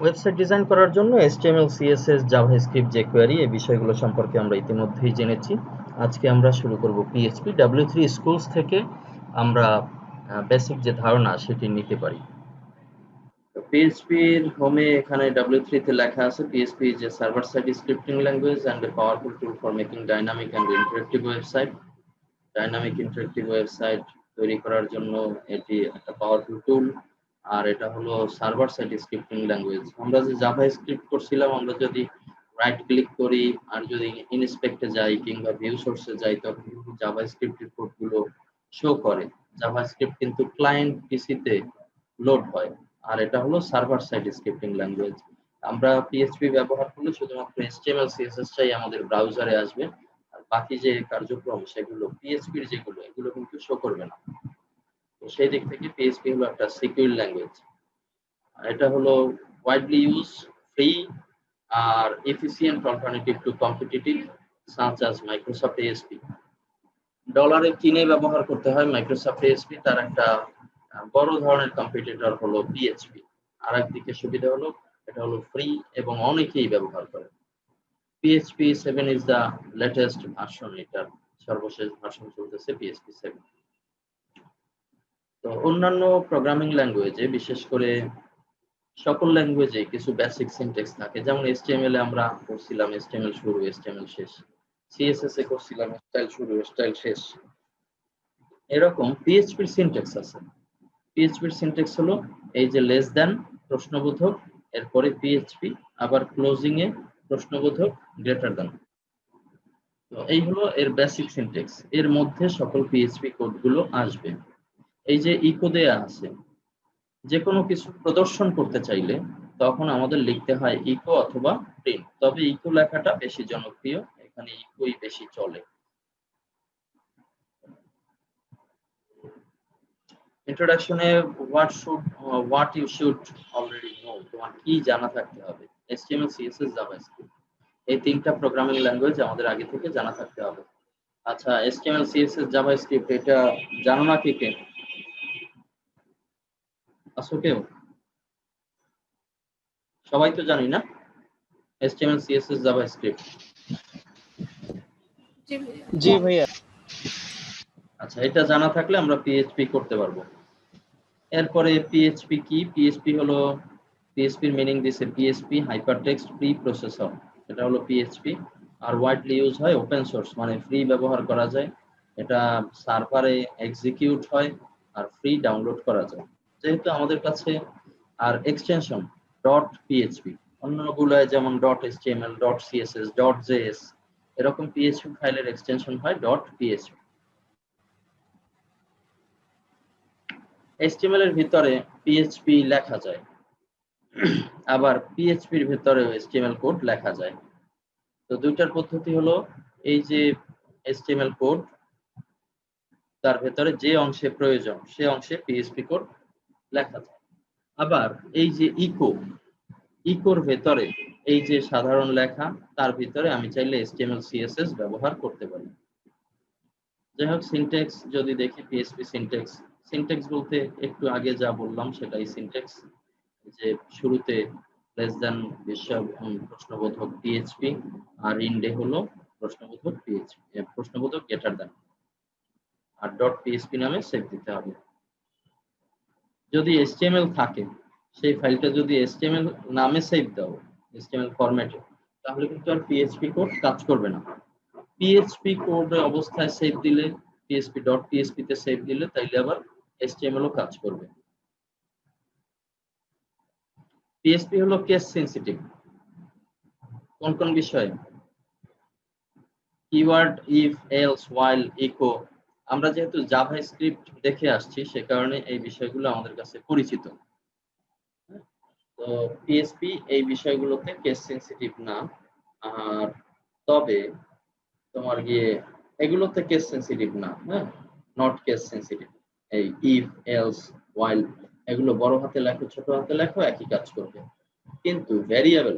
Website design করার জন্য HTML, CSS, JavaScript যে কোয়েরি এই বিষয়গুলো সম্পর্কে আমরা ইতিমধ্যেই জেনেছি। আজকে আমরা শুরু করব PHP W3 স্কুলস থেকে আমরা বেসিক যে ধারণা সেটি নিতে পারি। PHP এর হোমে এখানে W3 তে লেখা আছে PHP is a server side scripting language and a powerful tool for making dynamic and interactive website. Dynamic interactive website তৈরি করার জন্য এটি একটা পাওয়ারফুল টুল। আর এটা হলো সার্ভার সাইড স্ক্রিপ্টিং ল্যাঙ্গুয়েজ। আমরা যে জাভা স্ক্রিপ্ট করছিলাম, আমরা যদি রাইট ক্লিক করি আর যদি ইনস্পেক্টে যাই কিংবা ভিউ সোর্সে যাই, তখন কিন্তু জাভা স্ক্রিপ্টের কোডগুলো শো করে। জাভা স্ক্রিপ্ট কিন্তু ক্লায়েন্ট পিসিতে লোড হয়, আর এটা হলো সার্ভার সাইড স্ক্রিপ্টিং ল্যাঙ্গুয়েজ। আমরা PHP ব্যবহার করলে শুধুমাত্র HTML, CSS টাই আমাদের ব্রাউজারে আসবে, আর বাকি যে কার্যক্রম সেগুলো PHP এর যেগুলো এগুলো কিন্তু শো করবে না। তো সেই দিক থেকে PHP হলো একটা সিকিউর ল্যাঙ্গুয়েজ। এটা হলো ওয়াইডলি ইউজ, ফ্রি আর efficient alternative to competitive such as Microsoft ASP। ডলারে কিনে ব্যবহার করতে হয় মাইক্রোসফট ASP, তার একটা বড় ধরনের কম্পিটিটর হলো PHP। আর একদিকে সুবিধা হলো এটা হলো ফ্রি এবং অনেকেই ব্যবহার করে। PHP 7 is the latest version, এটার সর্বশেষ ভার্সন চলতেছে PHP 7। তো অন্যান্য প্রোগ্রামিং ল্যাঙ্গুয়েজে, বিশেষ করে সকল ল্যাঙ্গুয়েজে কিছু বেসিক সিনট্যাক্স থাকে। যেমন HTML এ আমরা করছিলাম HTML শুরু HTML শেষ, CSS এ করছিলাম স্টাইল শুরু স্টাইল শেষ। এরকম PHP এর সিনট্যাক্স আছে। PHP এর সিনট্যাক্স হলো এই যে লেস দ্যান প্রশ্নবোধক, এরপরে PHP, আবার ক্লোজিং এ প্রশ্নবোধক, গ্রেটার দ্যান। তো এই হলো এর বেসিক সিনট্যাক্স, এর মধ্যে সকল PHP কোডগুলো আসবে। এই যে ইকো দেয়া আছে, যে কোনো কিছু প্রদর্শন করতে চাইলে তখন আমাদের লিখতে হয় ইকো অথবা প্রিন্ট, তবে ইকো লেখাটা বেশি জনপ্রিয়, এখানে ইকোই বেশি চলে। ইন্ট্রোডাকশনে what you should already know, তোমার কি জানা থাকতে হবে। HTML, CSS, জাভাস্ক্রিপ্ট এই তিনটা প্রোগ্রামিং ল্যাঙ্গুয়েজ আমাদের আগে থেকে জানা থাকতে হবে। আচ্ছা, HTML, CSS, জাভাস্ক্রিপ্ট এটা জানো না কে কে? আছো কেউ? সবাই তো জানি না HTML, CSS, জাভাস্ক্রিপ্ট? জি ভাইয়া। আচ্ছা, এটা জানা থাকলে আমরা PHP করতে পারবো। এরপরে PHP কি? PHP হলো, PHP এর মিনিং দিছে PHP হাইপারটেক্সট প্রি প্রসেসর, এটা হলো PHP। আর ওয়াইডলি ইউজ হয় ওপেন সোর্স, মানে ফ্রি ব্যবহার করা যায়, এটা সার্ভারে এক্সিকিউট হয় আর ফ্রি ডাউনলোড করা যায়। যেহেতু আমাদের কাছে আর এক্সটেনশন .php, অন্যগুলোয় যেমন .html, .css, .js এরকম PHP ফাইলের এক্সটেনশন হয় .php। HTML এর ভিতরে PHP লেখা যায়, আবার PHP এর ভিতরে HTML কোড লেখা যায়। তো দুইটার পদ্ধতি হলো, এই যে HTML কোড, তার ভেতরে যে অংশে প্রয়োজন সে অংশে PHP কোড লেখা যায়। আবার এই যে ইকোর ভেতরে এই যে সাধারণ লেখা, তার ভিতরে আমি চাইলে HTML, CSS ব্যবহার করতে পারি। যাই হোক, সিনট্যাক্স যদি দেখি, PHP সিনট্যাক্স, সিনট্যাক্স বলতে একটু আগে যা বললাম সেটাই সিনট্যাক্স। যে শুরুতে লেস দ্যান প্রশ্নবোধক PHP, আর ইন্ডে হলো প্রশ্নবোধক PHP, প্রশ্নবোধক গ্রেটার দ্যান, আর .php নামে সেভ দিতে হবে। যদি HTML থাকে, সেই ফাইলটা যদি HTML নামে সেভ দাও, HTML ফরম্যাটে, তাহলে কিন্তু আর PHP কোড কাজ করবে না। PHP কোড অবস্থায় সেভ দিলে, PHP তে সেভ দিলে, তাইলে আবার HTML ও কাজ করবে। PHP হলো কেস সেনসিটিভ। কোন কোন বিষয়ে? Keyword, if, else, while, echo. আমরা যেহেতু জাভাস্ক্রিপ্ট দেখে আসছি, সে কারণে এই বিষয়গুলো আমাদের কাছে পরিচিত। তো PHP এই বিষয়গুলোতে কেস সেনসিটিভ না, আর তবে তোমার গিয়ে এগুলোতে কেস সেনসিটিভ না, হ্যাঁ, নট কেস সেনসিটিভ। এই ইফ, এলস, হোয়াইল এগুলো বড় হাতে লেখো ছোট হাতে লেখো একই কাজ করবে। কিন্তু ভ্যারিয়েবল,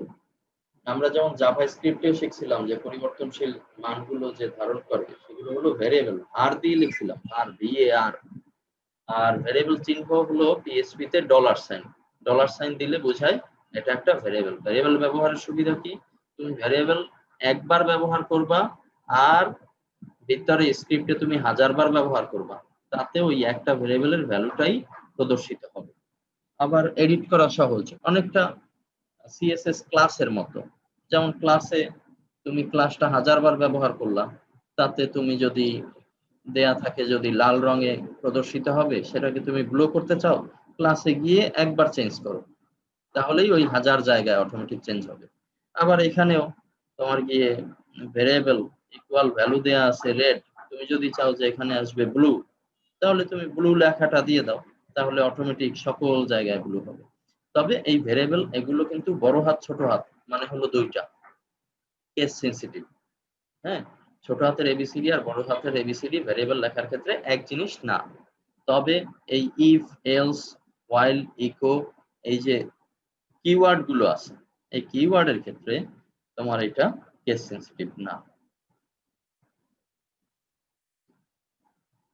আমরা যেমন জাভাস্ক্রিপ্টেও শিখছিলাম যে পরিবর্তনশীল মানগুলো যে ধারণ করে সেগুলো হলো ভ্যারিয়েবল, আর দিয়ে লিখছিলাম, আর VAR। আর ভ্যারিয়েবল চিহ্ন হলো PHP তে $, $সাইন দিলে বোঝায় এটা একটা ভ্যারিয়েবল। ভ্যারিয়েবল ব্যবহারের সুবিধা কি? তুমি ভ্যারিয়েবল একবার ব্যবহার করবা আর ভিতরে স্ক্রিপ্টে তুমি 1000 বার ব্যবহার করবা, তাতে ওই একটা ভ্যারিয়েবলের ভ্যালুটাই প্রদর্শিত হবে। আবার এডিট করা সহজ, অনেকটা সিএসএস ক্লাসের মতো। যেমন ক্লাসে তুমি ক্লাসটা 1000 বার ব্যবহার করলা, তাতে তুমি যদি দেয়া থাকে যদি লাল রঙে প্রদর্শিত হবে, সেটাকে তুমি ব্লু করতে চাও, ক্লাসে গিয়ে একবার চেঞ্জ করো, তাহলেই ওই 1000 জায়গায় অটোমেটিক চেঞ্জ হবে। আবার এখানেও তোমার গিয়ে ভেরিয়েবল ইকুয়াল ভ্যালু দেয়া আছে রেড, তুমি যদি চাও যে এখানে আসবে ব্লু, তাহলে তুমি ব্লু লেখাটা দিয়ে দাও, তাহলে অটোমেটিক সকল জায়গায় ব্লু হবে। তবে এই ভেরিয়েবল এগুলো কিন্তু বড় হাত ছোট হাত মানে হলো দুইটা, কেস সেনসিটিভ। হ্যাঁ, ছোট হাতের এবিসিডি আর বড় হাতের এবিসিডি ভেরিয়েবল লেখার ক্ষেত্রে এক জিনিস না। তবে এই ইফ, এলস, হোয়াইল, ইকো, এই যে কিওয়ার্ড গুলো আছে, এই কিওয়ার্ডের ক্ষেত্রে তোমার এটা কেস সেনসিটিভ না।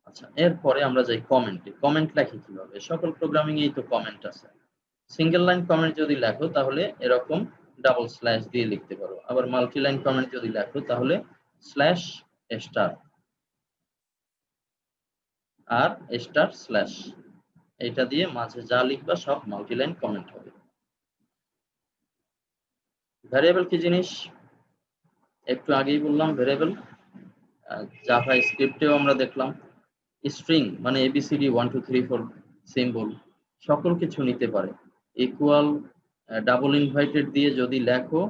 আচ্ছা, এরপরে আমরা যাই কমেন্টে। কমেন্ট লেখি কিভাবে? সকল প্রোগ্রামিং এই তো কমেন্ট আছে। সিঙ্গেল লাইন কমেন্ট যদি লেখো তাহলে এরকম ডাবল স্ল্যাশ দিয়ে লিখতে পারো। আবার মাল্টি লাইন কমেন্ট যদি লেখো তাহলে স্ল্যাশ স্টার আর স্টার স্ল্যাশ, এটা দিয়ে মাঝে যা লিখবা সব মাল্টি লাইন কমেন্ট হবে। ভ্যারিয়েবল কি জিনিস? একটু আগেই বললাম ভ্যারিয়েবল। জাভা স্ক্রিপ্টেও আমরা দেখলাম স্ট্রিং মানে এবিসিডি 1 2 3 4 সিম্বল সকল কিছু নিতে পারে। ইকুয়াল ডাবল ইনভাইটেড দিয়ে যদি লেখো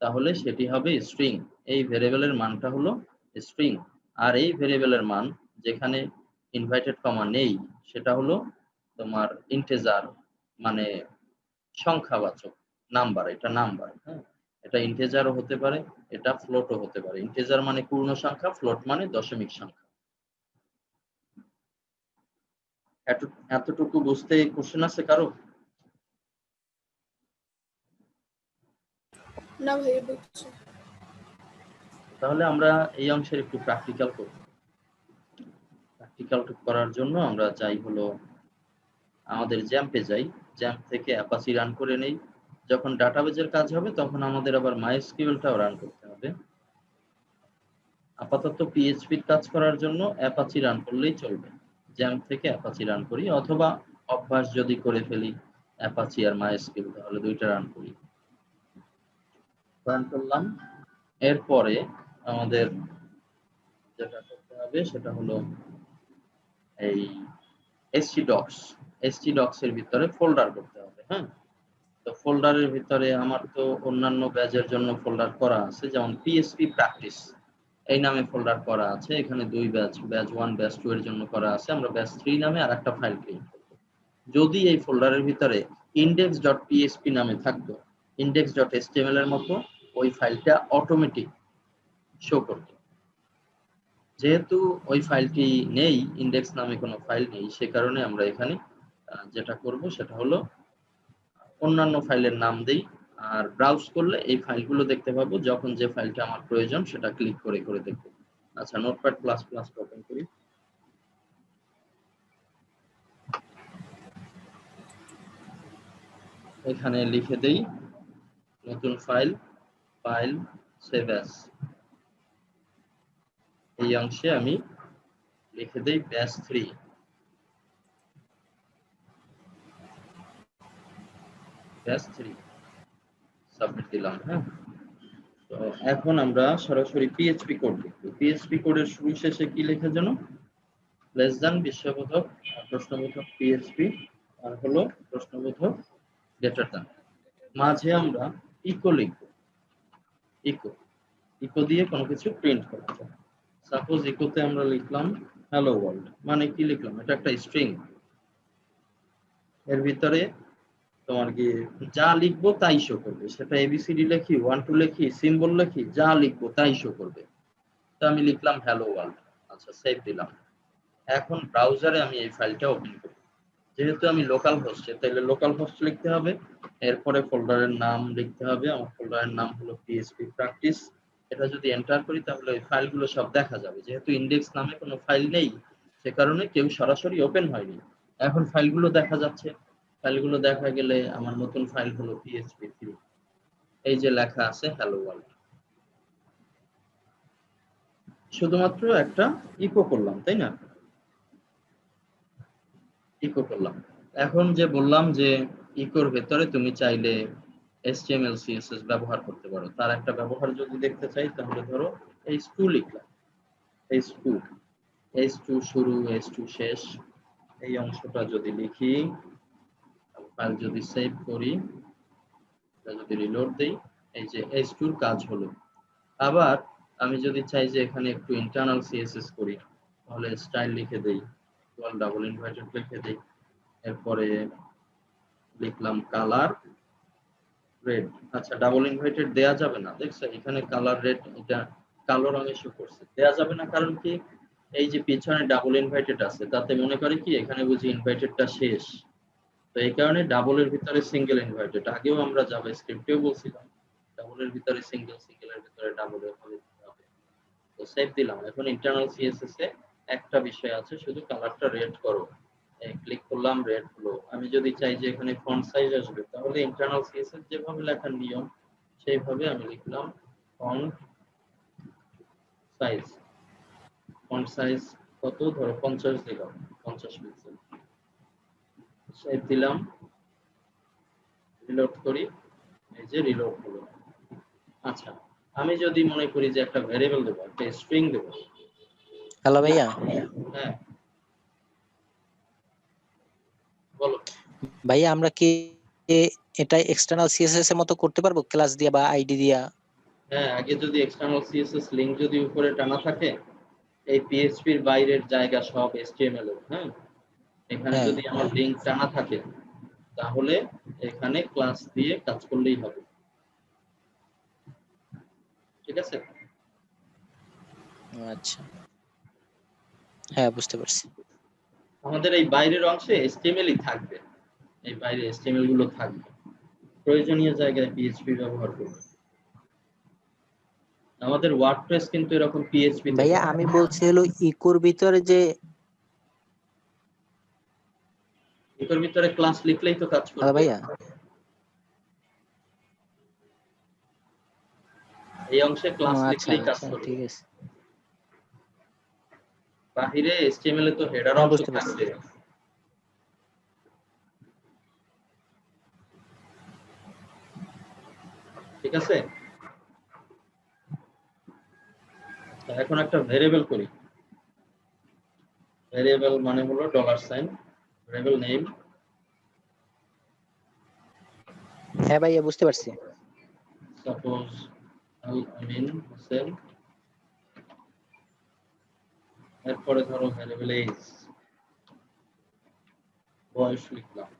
তাহলে সেটি হবে স্ট্রিং। এই ভেরিয়েবলের মানটা হলো স্ট্রিং। আর এই ভেরিয়েবলের মান যেখানে ইনভাইটেড কমা নেই সেটা হলো তোমার ইন্টিজার মানে সংখ্যাবাচক নাম্বার, এটা নাম্বার। হ্যাঁ, এটা ইন্টিজারও হতে পারে, এটা ফ্লোটও হতে পারে। ইন্টিজার মানে পূর্ণ সংখ্যা, ফ্লোট মানে দশমিক সংখ্যা। এতটুকু বুঝতে কোশ্চেন আছে কারো? না ভাইয়া বুঝছি। তাহলে আমরা এই অংশের একটু প্র্যাকটিক্যাল করব। প্র্যাকটিক্যাল করার জন্য আমরা যাই হলো আমাদের জ্যাম্পে যাই, জ্যাম্প থেকে অ্যাপাচি রান করে নেই। যখন ডাটাবেজের কাজ হবে তখন আমাদের আবার মাইএসকিউএলটাও রান করতে হবে। আপাতত পিএইচপির কাজ করার জন্য অ্যাপাচি রান করলেই চলবে। জ্যাম্প থেকে অ্যাপাচি রান করি, অথবা অভ্যাস যদি করে ফেলি অ্যাপাচি আর মাইএসকিউএল, তাহলে দুইটা রান করি। রান করলাম, এরপরে আমাদের যেটা করতে হবে সেটা হলো এই htdocs এর ভিতরে ফোল্ডার করতে হবে। হ্যাঁ, তো ফোল্ডারের ভিতরে আমার তো অন্যান্য ব্যাচের জন্য ফোল্ডার করা আছে, যেমন পিএসপি প্র্যাকটিস এই নামে ফোল্ডার করা আছে। এখানে দুই ব্যাচ, ব্যাচ 1 ব্যাচ 2 এর জন্য করা আছে। আমরা ব্যাচ 3 নামে আরেকটা ফাইল ক্রিয়েট করব। যদি এই ফোল্ডারের ভিতরে index.php নামে থাকতো, index.html এর মতো, ওই ফাইলটা অটোমেটিক শো করবে। যেহেতু ওই ফাইলটি নেই, ইন্ডেক্স নামে কোনো ফাইল নেই, সে কারণে আমরা এখানে যেটা করব সেটা হলো অন্যান্য ফাইলের নাম দেই, আর ব্রাউজ করলে এই ফাইলগুলো দেখতে পাবো। যখন যে ফাইলটা আমার প্রয়োজন সেটা ক্লিক করে করে দেখব। আচ্ছা, নোটপ্যাড প্লাস প্লাস ওপেন করি। এখানে লিখে দেই নতুন ফাইল, ফাইল সেভ অ্যাজ। এই অংশে আমি লিখে দেই ব্যাচ 3, ব্যাচ 3 সাবমিট দিলাম। হ্যাঁ, তো এখন আমরা সরাসরি পিএইচপি কোড লিখব। পিএইচপি কোডের শুরু শেষে কি লেখা যেন? লেস দ্যান বিস্ময়বোধক প্রশ্নবোধক পিএইচপি, আর হলো প্রশ্নবোধক গ্রেটার দ্যান। মাঝে আমরা ইকো লিখব। ইকো, ইকো দিয়ে কোনো কিছু প্রিন্ট করা যায়। সাপোজ ইকোতে আমরা লিখলাম হ্যালো ওয়ার্ল্ড, মানে কি লিখলাম? এটা একটা স্ট্রিং। এর ভিতরে তোমার কি যা লিখবো তাই শো করবে, সেটা এবিসিডি লিখি, 1 2 লিখি, সিম্বল লিখি, যা লিখবো তাই শো করবে। তো আমি লিখলাম হ্যালো ওয়ার্ল্ড। আচ্ছা, সেভ দিলাম। এখন ব্রাউজারে আমি এই ফাইলটা ওপেন করি। যেহেতু আমি লোকাল হোস্টে, তাহলে লোকাল হোস্ট লিখতে হবে। এরপরে ফোল্ডারের নাম লিখতে হবে। আমার ফোল্ডারের নাম হলো পিএইচপি প্র্যাকটিস। এটা যদি এন্টার করি তাহলে ওই ফাইলগুলো সব দেখা যাবে। যেহেতু ইন্ডেক্স নামে কোনো ফাইল নেই, সে কারণে কেউ সরাসরি ওপেন হয়নি। এখন ফাইলগুলো দেখা যাচ্ছে। ফাইলগুলো দেখা গেলে আমার নতুন ফাইল হলো php3। এই যে লেখা আছে হ্যালো ওয়ার্ল্ড, শুধুমাত্র একটা ইকো করলাম, তাই না? ইকো করলাম। এখন যে বললাম যে ইকোর ভেতরে তুমি চাইলে HTML CSS ব্যবহার করতে পারো। তার একটা ব্যবহার যদি দেখতে চাই তাহলে ধরো h2 লিখলাম, h2 h2 শুরু, h2 শেষ, এই অংশটা যদি লিখি, ফাইল যদি সেভ করি, যদি রিলোড দেই, এই যে h2 এর কাজ হলো। আবার আমি যদি চাই যে এখানে একটু ইন্টারনাল সিএসএস করি, তাহলে স্টাইল লিখে দেই, ডাবল ইনভার্টেড লিখে দেই, এরপরে লিখলাম কালার রেড। আচ্ছা, ডাবল ইনভার্টেড দেয়া যাবে না, দেখছো এখানে কালার রেড, এটা কালো রঙে শো করছে, দেয়া যাবে না কারণ কি, এই যে পিছনে ডাবল ইনভার্টেড আছে, তাতে মনে করে কি এখানে বুঝি ইনভার্টেডটা শেষ, তো এই কারণে ডাবলের ভিতরে সিঙ্গেল ইনভার্টেড। আগেও আমরা জাভাস্ক্রিপ্টেও বলছিলাম ডাবলের ভিতরে সিঙ্গেল, সিঙ্গেলের ভিতরে ডাবল, এভাবে দিতে হবে। তো সেভ দিলাম। এখন ইন্টারনাল সিএসএস এ একটা বিষয় আছে, শুধু কালারটা রেড করো, ক্লিক করলাম, রেড হলো। আমি যদি চাই যে এখানে ফন্ট সাইজ আসবে, তাহলে ইন্টারনাল সিএসএস যেভাবে লেখার নিয়ম সেইভাবে আমি লিখলাম ফন্ট সাইজ। ফন্ট সাইজ কত, ধরো 50 দিলাম, 50 পিক্সেল, সেভ দিলাম, রিলোড করি, এই যে রিলোড হলো। আচ্ছা, আমি যদি মনে করি যে একটা ভ্যারিয়েবল দেবো, একটা স্ট্রিং দেবো। হ্যালো ভাইয়া। হ্যাঁ বলো। ভাইয়া আমরা কি এটা এক্সটার্নাল সিএসএস এর মতো করতে পারবো, ক্লাস দিয়া বা আইডি দিয়া? হ্যাঁ, আগে যদি এক্সটার্নাল সিএসএস লিংক যদি উপরে টানা থাকে, এই পিএইচপি এর বাইরের জায়গা সব এইচটিএমএল এর, হ্যাঁ, এখানে হ্যাঁ, যদি আমার লিংক টানা থাকে, তাহলে এখানে ক্লাস দিয়ে কাজ করলেই হবে, ঠিক আছে? আচ্ছা, হ্যাঁ বুঝতে পারছি। আমাদের এই বাইরের অংশে এইচটিএমএলই থাকবে, এই বাইরে এইচটিএমএল গুলো থাকবে, প্রয়োজনীয় জায়গায় পিএইচপি ব্যবহার করব। আমাদের ওয়ার্ডপ্রেস কিন্তু এরকম পিএইচপি তে ভাইয়া করা। আমি বলছি হলো ইকোর ভিতরে যে, এটার ভিতরে ক্লাস লিখলেই তো কাজ হ্যালো করবে। ভাইয়া। এই অংশে ও ক্লাস আচ্ছা লিখলেই কাজ আচ্ছা, করবে। ঠিক আছে। বাহিরে এইচটিএমএল এ তো হেডার হ্যাঁ অংশ বুঝতে পারছি। থাকবে, ঠিক আছে? এখন একটা ভেরিয়েবল করি। ভেরিয়েবল মানে হলো $, ভেরিয়েবল নেম, হ্যাঁ ভাইয়া বুঝতে পারছি। সাপোজ আল আমিন হোসেন, এরপরে ধরো ভেরিয়েবল এজ, বয়স লিখলাম,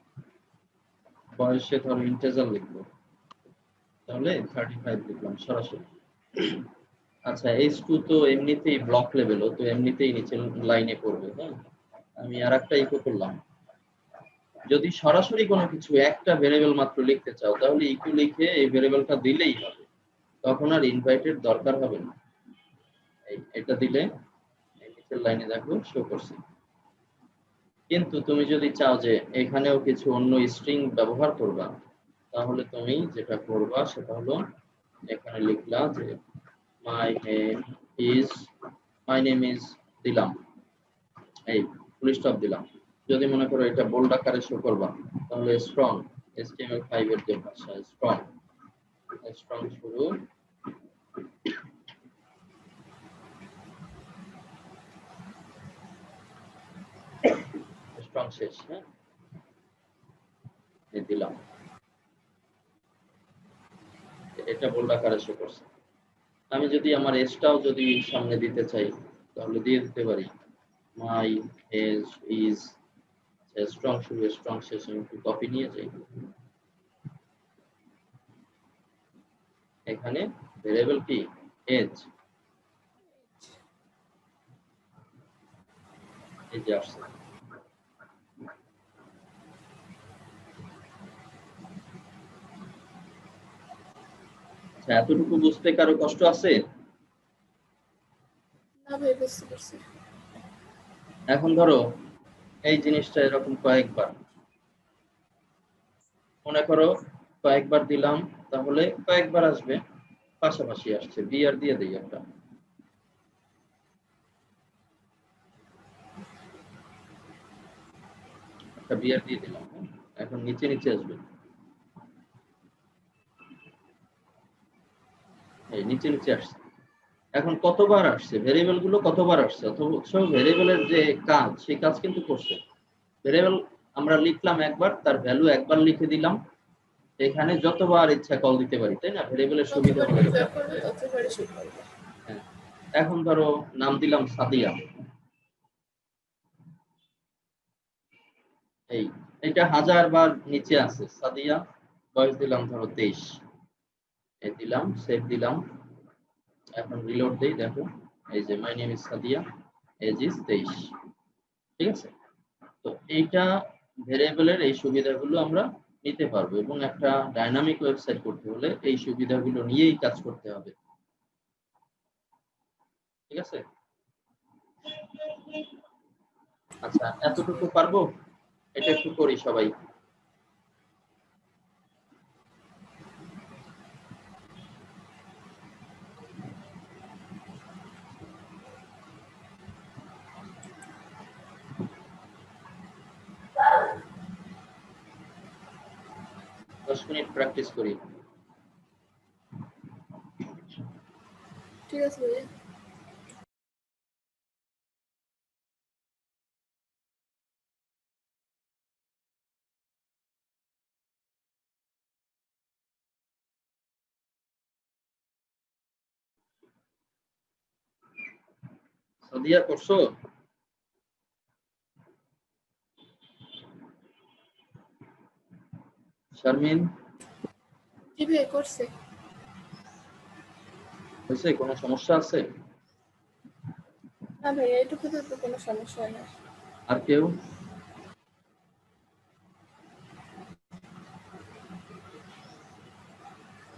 বয়সে ধরো ইন্টিজার লিখবো, তাহলে 35 লিখলাম সরাসরি। আচ্ছা, h2 তো এমনিতেই ব্লক লেভেল, তো এমনিতেই নিচের লাইনে পড়বে, হ্যাঁ। আমি আরেকটা ইকো করলাম। যদি সরাসরি কোনো কিছু একটা ভেরিয়েবল মাত্র লিখতে চাও, তাহলে ইকো লিখে এই ভেরিয়েবলটা দিলেই হবে, তখন আর ইনভাইটেড দরকার হবে না। এটা দিলে এই নিচের লাইনে দেখো শো করছে। কিন্তু তুমি যদি চাও যে এখানেও কিছু অন্য স্ট্রিং ব্যবহার করবা, তাহলে তুমি যেটা করবা সেটা হলো এখানে লিখলা যে my name is, my name is দিলাম, এই ফুল স্টপ দিলাম। যদি মনে করো এটা বোল্ড আকারে শো করবা, তাহলে স্ট্রং, HTML5 এর যে ভাষা স্ট্রং, স্ট্রং শুরু, স্ট্রং শেষ, হ্যাঁ, এই দিলাম। এটা বোল্ড আকারে শো করছে। আমি যদি আমার এজটাও যদি সামনে দিতে চাই, তাহলে দিয়ে দিতে পারি মাই এজ ইজ, স্ট্রং শুরু স্ট্রং শেষ, আমি একটু কপি নিয়ে যাই, এখানে ভেরিয়েবল কি এজ, এই যে আসছে। আচ্ছা, এতটুকু বুঝতে কারো কষ্ট আছে? না ভাই, বুঝতে পারছি। এখন ধরো এই জিনিসটা এরকম কয়েকবার, মনে করো কয়েকবার দিলাম, তাহলে কয়েকবার আসবে, পাশাপাশি আসছে, বিআর দিয়ে দেই একটা। একটা বিআর দিয়ে দিলাম, এখন নিচে নিচে আসবে, এই নিচে নিচে আসছে। এখন কতবার আসছে, ভেরিয়েবল গুলো কতবার আসছে, অথচ ভেরিয়েবলের যে কাজ সেই কাজ কিন্তু করছে। ভেরিয়েবল আমরা লিখলাম একবার, তার ভ্যালু একবার লিখে দিলাম, এখানে যতবার ইচ্ছা কল দিতে পারি, তাই না? ভেরিয়েবলের সুবিধা হলো এটা। হ্যাঁ, এখন ধরো নাম দিলাম সাদিয়া, এই এটা 1000 বার নিচে আছে সাদিয়া, বয়স দিলাম ধরো 23, এই দিলাম, সেভ দিলাম, এখন রিলোড দেই, দেখো এই যে my name is Sadia, age is 23, ঠিক আছে? তো এইটা ভেরিয়েবলের এই সুবিধাগুলো আমরা নিতে পারবো, এবং একটা ডাইনামিক ওয়েবসাইট করতে হলে এই সুবিধাগুলো নিয়েই কাজ করতে হবে, ঠিক আছে? আচ্ছা, এতটুকু পারবো, এটা একটু করি সবাই। দশ মিনিট প্র্যাকটিস করি। ঠিক আছে ভাইয়া। সাদিয়া করছো? শারমিন জি ভাইয়া করছে। হয়েছে? কোনো সমস্যা আছে? না ভাইয়া, এটুকুতে তো কোনো সমস্যা হয় না। আর কেউ?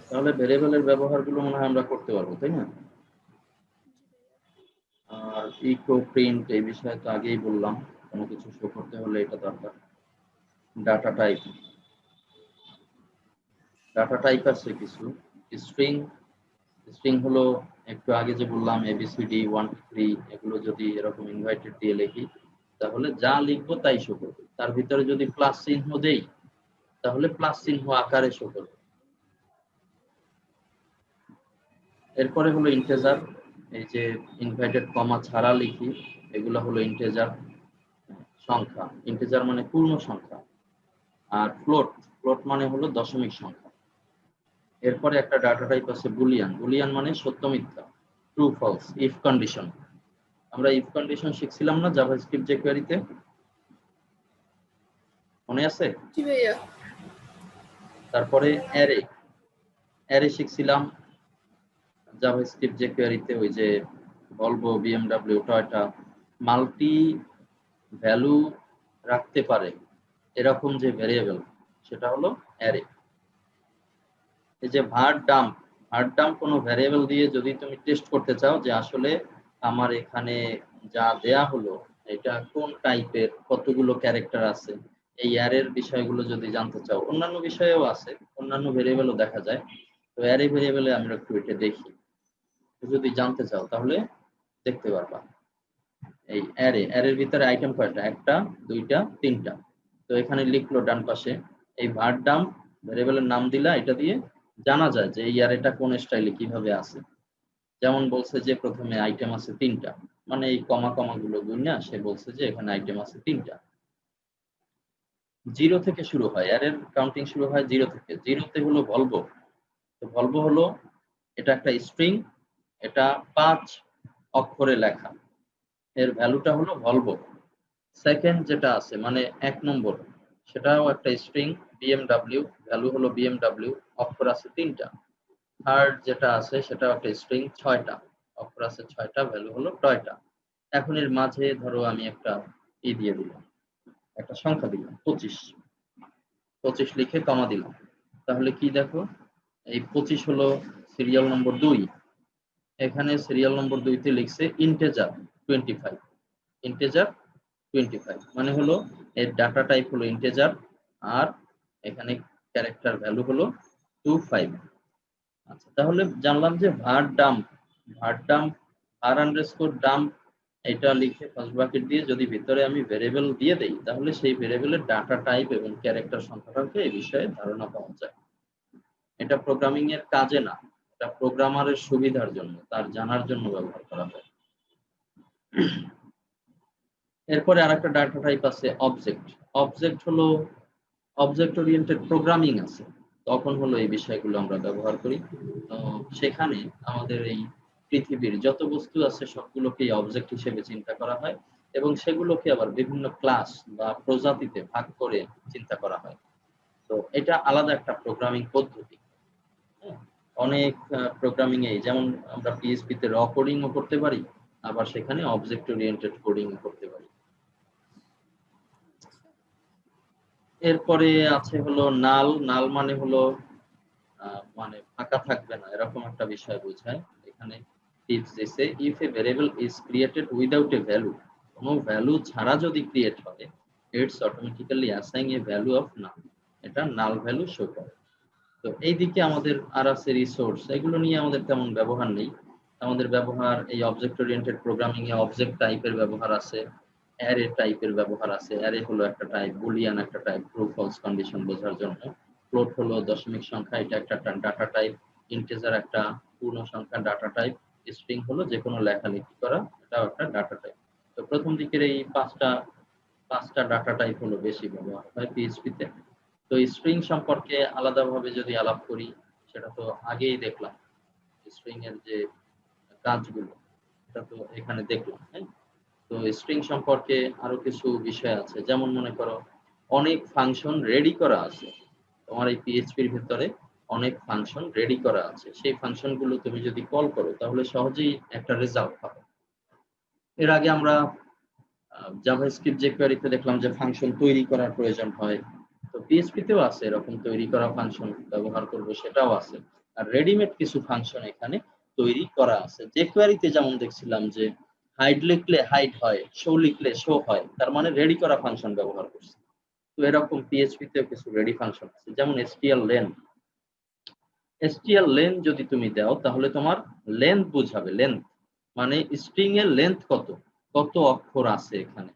তাহলে ভেরিয়েবলের ব্যবহারগুলো মনে হয় আমরা করতে পারবো, তাই না? আর ইকো প্রিন্ট এই বিষয়ে তো আগেই বললাম, কোনো কিছু শো করতে হলে এটা দরকার। ডাটা টাইপ, ডাটা টাইপ আছে কিছু। স্ট্রিং, স্ট্রিং হলো একটু আগে যে বললাম এবিসিডি 1 2 3, এগুলো যদি এরকম ইনভাইটেড দিয়ে লিখি, তাহলে যা লিখবো তাই শো করবে। তার ভিতরে যদি প্লাস চিহ্ন দেই, তাহলে প্লাস চিহ্ন আকারে শো করবে। এরপরে হলো ইন্টেজার, এই যে ইনভাইটেড কমা ছাড়া লিখি, এগুলো হলো ইন্টেজার সংখ্যা। ইন্টেজার মানে পূর্ণ সংখ্যা। আর ফ্লোট, ফ্লোট মানে হলো দশমিক সংখ্যা। এরপরে একটা ডাটা টাইপ আছে বুলিয়ান, বুলিয়ান মানে সত্য মিথ্যা, ট্রু ফলস, ইফ কন্ডিশন। আমরা ইফ কন্ডিশন শিখছিলাম না জাভাস্ক্রিপ্ট jQuery-তে, মনে আছে? জি ভাইয়া। তারপরে অ্যারে, অ্যারে শিখছিলাম জাভাস্ক্রিপ্ট jQuery-তে, ওই যে Volvo, BMW, Toyota multi value রাখতে পারে এরকম যে ভেরিয়েবল, সেটা হলো অ্যারে। এই যে ভার ডাম্প, ভার ডাম্প কোনো ভেরিয়েবল দিয়ে যদি তুমি টেস্ট করতে চাও যে আসলে আমার এখানে যা দেয়া হলো এটা কোন টাইপের, কতগুলো ক্যারেক্টার আছে, এই অ্যারের বিষয়গুলো যদি জানতে চাও, অন্যান্য বিষয়েও আছে, অন্যান্য ভেরিয়েবলও দেখা যায়, তো অ্যারে ভেরিয়েবলে আমরা একটু এটা দেখি। যদি জানতে চাও তাহলে দেখতে পারবা। এই অ্যারে, অ্যারের ভিতরে আইটেম কয়টা, একটা, দুইটা, তিনটা। তো এখানে লিখলো ডান পাশে, এই var dump ভেরিয়েবলের নাম দিলা, এটা দিয়ে জানা যায় যে এই অ্যারেটা কোন স্টাইলে কিভাবে আছে। যেমন বলছে যে প্রথমে আইটেম আছে 3টা, মানে এই কমা কমা গুলো গুণা সে বলছে যে এখানে আইটেম আছে 3টা। 0 থেকে শুরু হয়, অ্যারের কাউন্টিং শুরু হয় 0 থেকে। 0-তে হলো ভলভো, তো ভলভো হলো এটা একটা স্ট্রিং, এটা 5 অক্ষরে লেখা, এর ভ্যালুটা হলো ভলভো। সেকেন্ড যেটা আছে মানে 1 নম্বর, সেটাও একটা স্ট্রিং বিএমডব্লিউ, ভ্যালু হলো বিএমডব্লিউ, অক্ষর আছে 3টা। থার্ড যেটা আছে সেটাও একটা স্ট্রিং 6টা, অক্ষর আছে 6টা, ভ্যালু হলো টয়টা। এখন এর মাঝে ধরো আমি একটা দিয়ে দিলাম, একটা সংখ্যা দিলাম 25, 25 লিখে কমা দিলাম, তাহলে কি দেখো, এই 25 হলো সিরিয়াল নম্বর 2, এখানে সিরিয়াল নম্বর 2-তে লিখছে ইন্টেজার 25, ইন্টেজার 25 মানে হলো এর ডাটা টাইপ হলো ইন্টেজার, আর এখানে ক্যারেক্টার ভ্যালু হলো 25। আচ্ছা, তাহলে জানলাম যে var dump var underscore dump এটা লিখে ফার্স্ট ব্র্যাকেট দিয়ে যদি ভিতরে আমি ভেরিয়েবল দিয়ে দেই, তাহলে সেই ভেরিয়েবলের ডাটা টাইপ এবং ক্যারেক্টার সংখ্যাটাকে এই বিষয়ে ধারণা পাওয়া যায়। এটা প্রোগ্রামিং এর কাজে না, এটা প্রোগ্রামারের সুবিধার জন্য, তার জানার জন্য ব্যবহার করা হয়। এরপরে আরেকটা ডাটা টাইপ আছে অবজেক্ট। অবজেক্ট হলো অবজেক্ট ওরিয়েন্টেড প্রোগ্রামিং আছে, তখন হলো এই বিষয়গুলো আমরা ব্যবহার করি। তো সেখানে আমাদের এই পৃথিবীর যত বস্তু আছে সবগুলোকে অবজেক্ট হিসেবে চিন্তা করা হয় এবং সেগুলোকে আবার বিভিন্ন ক্লাস বা প্রজাতিতে ভাগ করে চিন্তা করা হয়। তো এটা আলাদা একটা প্রোগ্রামিং পদ্ধতি। হ্যাঁ, অনেক প্রোগ্রামিং এ যেমন আমরা পিএইচপি তে র কোডিংও করতে পারি, আবার সেখানে অবজেক্ট ওরিয়েন্টেড কোডিং করতে পারি। এরপরে আছে হলো নাল। নাল মানে হলো মানে ফাঁকা থাকবে না, এরকম একটা বিষয় বোঝায়। এখানে টিপস দিছে if a variable is created without a value, কোনো ভ্যালু ছাড়া যদি ক্রিয়েট হয়, it's automatically assign a value of null, এটা নাল ভ্যালু শো করে। তো এইদিকে আমাদের আর আছে রিসোর্স, এগুলো নিয়ে আমাদের তেমন ব্যবহার নেই। আমাদের ব্যবহার এই অবজেক্ট ওরিয়েন্টেড প্রোগ্রামিং এ অবজেক্ট টাইপের ব্যবহার আছে, অ্যারে টাইপের ব্যবহার আছে। অ্যারে হলো একটা টাইপ, বুলিয়ান একটা টাইপ ট্রু ফলস কন্ডিশন বোঝার জন্য। ফ্লোট হলো দশমিক সংখ্যা, এটা একটা ডাটা টাইপ। ইন্টিজার একটা পূর্ণ সংখ্যা ডাটা টাইপ। স্ট্রিং হলো যে কোনো লেখালেখি করা, এটাও একটা ডাটা টাইপ। তো প্রথম দিকের এই পাঁচটা ডাটা টাইপ হলো বেশি ব্যবহার হয় পিএইচপি তে। তো স্ট্রিং সম্পর্কে আলাদাভাবে যদি আলাপ করি, সেটা তো আগেই দেখলাম, স্ট্রিং এর যে কাজগুলো এটা তো এখানে দেখলাম। হ্যাঁ, তো স্ট্রিং সম্পর্কে আরো কিছু বিষয় আছে, যেমন মনে করো অনেক ফাংশন রেডি করা আছে তোমার এই পিএইচপির ভিতরে, অনেক ফাংশন রেডি করা আছে। সেই ফাংশনগুলো তুমি যদি কল করো তাহলে সহজেই একটা রেজাল্ট পাবে। এর আগে আমরা জাভাস্ক্রিপ্ট যে কোয়েরিতে দেখলাম যে ফাংশন তৈরি করার প্রয়োজন হয়, তো পিএইচপি তেও আছে এরকম তৈরি করা ফাংশন ব্যবহার করব, সেটাও আছে। আর রেডিমেড কিছু ফাংশন এখানে তৈরি করা আছে। যে কোয়েরিতে যেমন দেখছিলাম যে হাইড লিখলে হাইড হয়, শো লিখলে শো হয়, তার মানে রেডি করা ফাংশন ব্যবহার করছে। তো এরকম পিএইচপি তেও কিছু রেডি ফাংশন আছে, যেমন strlen। strlen যদি তুমি দাও তাহলে তোমার লেন্থ বুঝাবে, লেন্থ মানে স্ট্রিং এর লেন্থ কত, কত অক্ষর আছে এখানে,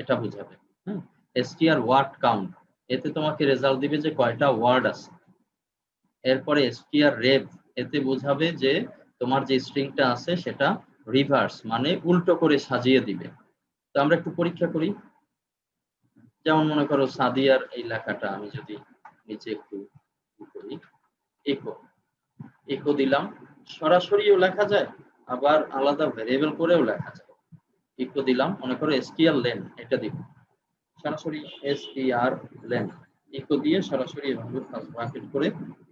এটা বুঝাবে। হ্যাঁ, str ওয়ার্ড কাউন্ট, এতে তোমাকে রেজাল্ট দিবে যে কয়টা ওয়ার্ড আছে। এরপরে str rev, এতে বোঝাবে যে তোমার যে স্ট্রিংটা আছে সেটা রিভার্স মানে উল্টো করে সাজিয়ে দিবে। তো আমরা একটু পরীক্ষা করি। যেমন মনে করো সাদিয়ার এই লেখাটা আমি যদি নিচে একটু করি, ইকো ইকো দিলাম, সরাসরিও লেখা যায়, আবার আলাদা ভেরিয়েবল করেও লেখা যায়। ইকো দিলাম, মনে করো strlen, এটা দিব সরাসরি strlen, ইকো দিয়ে সরাসরি এভাবে ফার্স্ট ব্র্যাকেট করে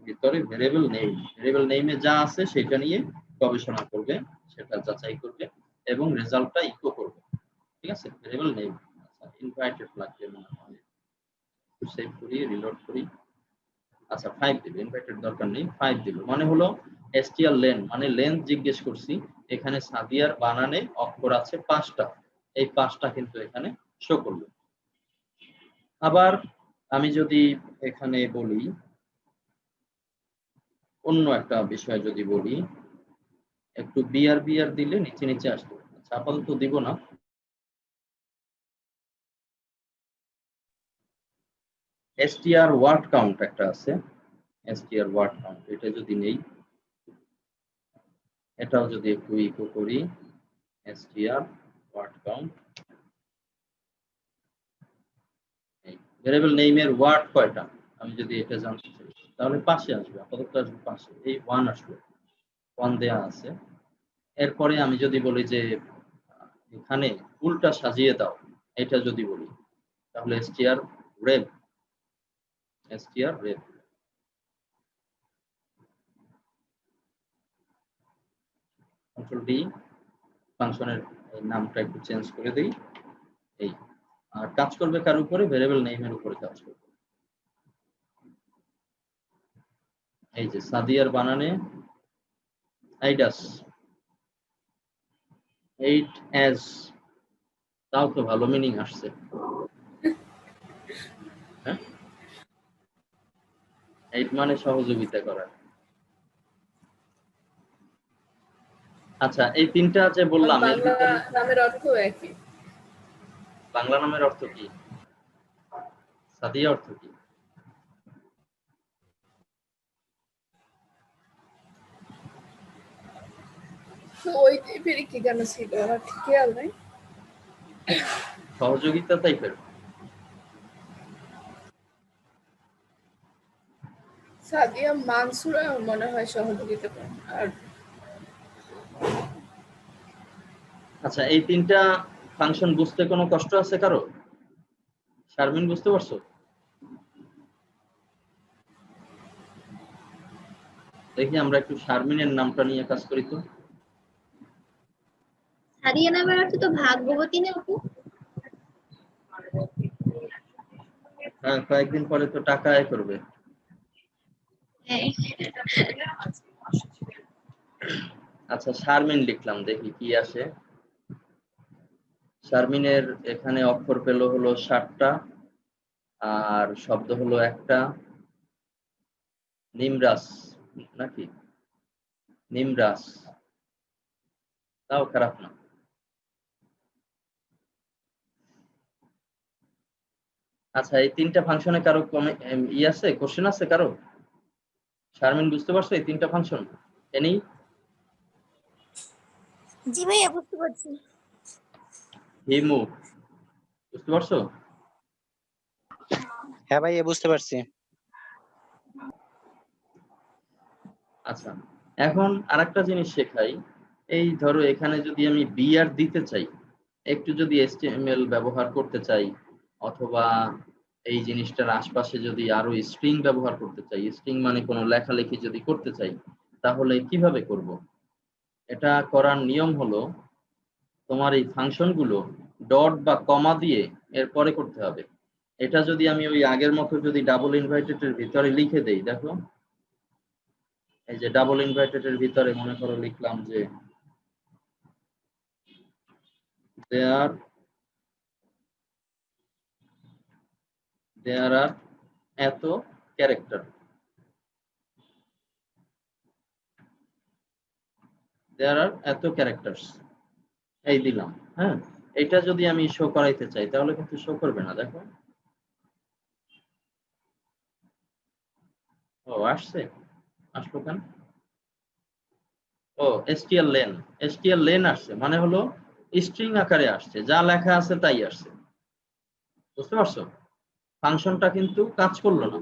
ভিতরে ভেরিয়েবল নেমে যা আছে সেটা নিয়ে গবেষণা করবে, সেটা যাচাই করবে এবং রেজাল্টটা ইকো করবে। ঠিক আছে, ভেরিয়েবল নেম। আচ্ছা, ইনভাইটেড লাগবে মনে হয়, সেভ করি, রিলোড করি। আচ্ছা 5 দিবে, ইনভাইটেড দরকার নেই, 5 দিল। মানে হলো strlen মানে লেন্থ জিজ্ঞেস করছি, এখানে সাদিয়ার বানানে অক্ষর আছে 5টা, এই 5টা কিন্তু এখানে শো করলো। আবার আমি যদি এখানে বলি অন্য একটা বিষয়, যদি বলি একটু বিআর দিলে নিচে নিচে আসতো। আচ্ছা, আপাতত দিব না। str ওয়ার্ড কাউন্ট একটা আছে, str ওয়ার্ড কাউন্ট, এটা যদি নেই, এটাও যদি একটু ইকো করি, str ওয়ার্ড কাউন্ট, ভেরিয়েবল নেমের ওয়ার্ড কয়টা আমি যদি এটা জানতে চাই তাহলে পাশে আসবে, আপাতত আসবে পাশে, এই 1 আসবে, 1 দেয়া আছে। এরপরে আমি যদি বলি যে এখানে উল্টা সাজিয়ে দাও, এটা যদি বলি তাহলে str rev, কন্ট্রোল ডি, ফাংশনের নামটা একটু চেঞ্জ করে দেই। এই আর কাজ করবে কার উপরে, ভেরিয়েবল নেমের উপরে কাজ করবে। এই যে সাদিয়ার বানানে 8 as, তাও তো ভালো মিনিং আসছে। হ্যাঁ, এইড মানে সহযোগিতা করা। আচ্ছা, এই তিনটা যে বললাম এর বাংলা ভিতরে নামের অর্থ একই। বাংলা নামের অর্থ কি? সাদিয়া অর্থ কি? তো ওই টাইপেরই কি গান ছিল আমার ঠিক খেয়াল নাই। সহযোগিতা টাইপের। সাদিয়া মানসুরা মনে হয় সহযোগিতা করেন। আর আচ্ছা, এই তিনটা ফাংশন বুঝতে কোনো কষ্ট আছে কারো? শারমিন বুঝতে পারছো? দেখি আমরা একটু শারমিনের নামটা নিয়ে কাজ করি তো। সাদিয়া নামের অর্থ তো ভাগ্যবতী না আপু? হ্যাঁ, কয়েকদিন পরে তো টাকা আয় করবে। হ্যাঁ। আচ্ছা, শারমিন লিখলাম, দেখি কি আসে। শারমিনের এখানে অক্ষর পেল হলো 7টা, আর শব্দ হলো একটা। নিমরাস নাকি? নিমরাস, তাও খারাপ না। আচ্ছা, এই তিনটা ফাংশনে কারো আছে, কোশ্চেন আছে কারো? শারমিন বুঝতে পারছো এই তিনটা ফাংশন? এনি? জি ভাইয়া বুঝতে পারছি। হিমু বুঝতে পারছো? হ্যাঁ ভাইয়া বুঝতে পারছি। আচ্ছা, এখন আরেকটা জিনিস শেখাই। এই ধরো এখানে যদি আমি বিআর দিতে চাই, একটু যদি এচটিএমএল ব্যবহার করতে চাই, অথবা এই জিনিসটার আশপাশে যদি আরো স্ট্রিং ব্যবহার করতে চাই, স্ট্রিং মানে কোনো লেখালেখি যদি করতে চাই, তাহলে কিভাবে করব? এটা করার নিয়ম হলো, তোমার এই ফাংশনগুলো ডট বা কমা দিয়ে এরপরে করতে হবে। এটা যদি আমি ওই আগের মতো যদি ডাবল ইনভাইটেডের ভিতরে লিখে দেই, দেখো এই যে ডাবল ইনভাইটেডের ভিতরে মনে করো লিখলাম যে there are এত ক্যারেক্টার, there are এত ক্যারেক্টারস, এই দিলাম। হ্যাঁ, এটা যদি আমি শো করাইতে চাই তাহলে কিন্তু শো করবে না, দেখো। ও আসছে, আসলো কেন? ও এসটিএল লেন আসছে, মানে হলো স্ট্রিং আকারে আসছে, যা লেখা আছে তাই আসছে। বুঝতে পারছো? ফাংশনটা কিন্তু কাজ করলো না।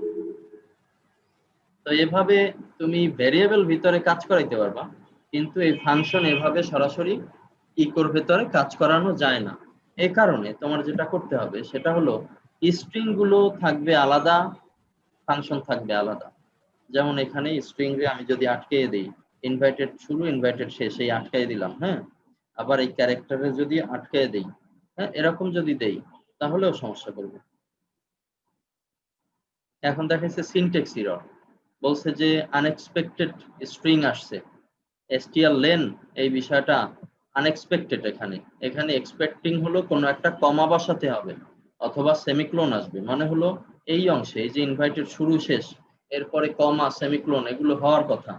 তো এভাবে তুমি ভেরিয়েবল ভিতরে কাজ করাইতে পারবা, কিন্তু এই ফাংশন এভাবে সরাসরি ইকোর ভেতরে কাজ করানো যায় না। এই কারণে তোমার যেটা করতে হবে সেটা হলো স্ট্রিং গুলো থাকবে আলাদা, ফাংশন থাকবে আলাদা। যেমন এখানে স্ট্রিং রে আমি যদি আটকে দিই, ইনভাইটেড শুরু ইনভাইটেড শেষ, এই আটকাই দিলাম। হ্যাঁ, আবার এই ক্যারেক্টারে যদি আটকে দেই, হ্যাঁ এরকম যদি দেই তাহলেও সমস্যা করবে। এখন দেখাচ্ছে সিনট্যাক্স এরর, বলছে যে আনএক্সপেক্টেড স্ট্রিং আসছে। এসটিএল লেন এই বিষয়টা আনএক্সপেক্টেড, এখানে এখানে এক্সপেক্টিং হলো কোনো একটা কমা বসাতে হবে অথবা সেমিক্লোন আসবে, মানে হলো এই অংশে এই যে ইনভাইটেড শুরু শেষ এরপরে কমা সেমিক্লোন এগুলো হওয়ার কথা।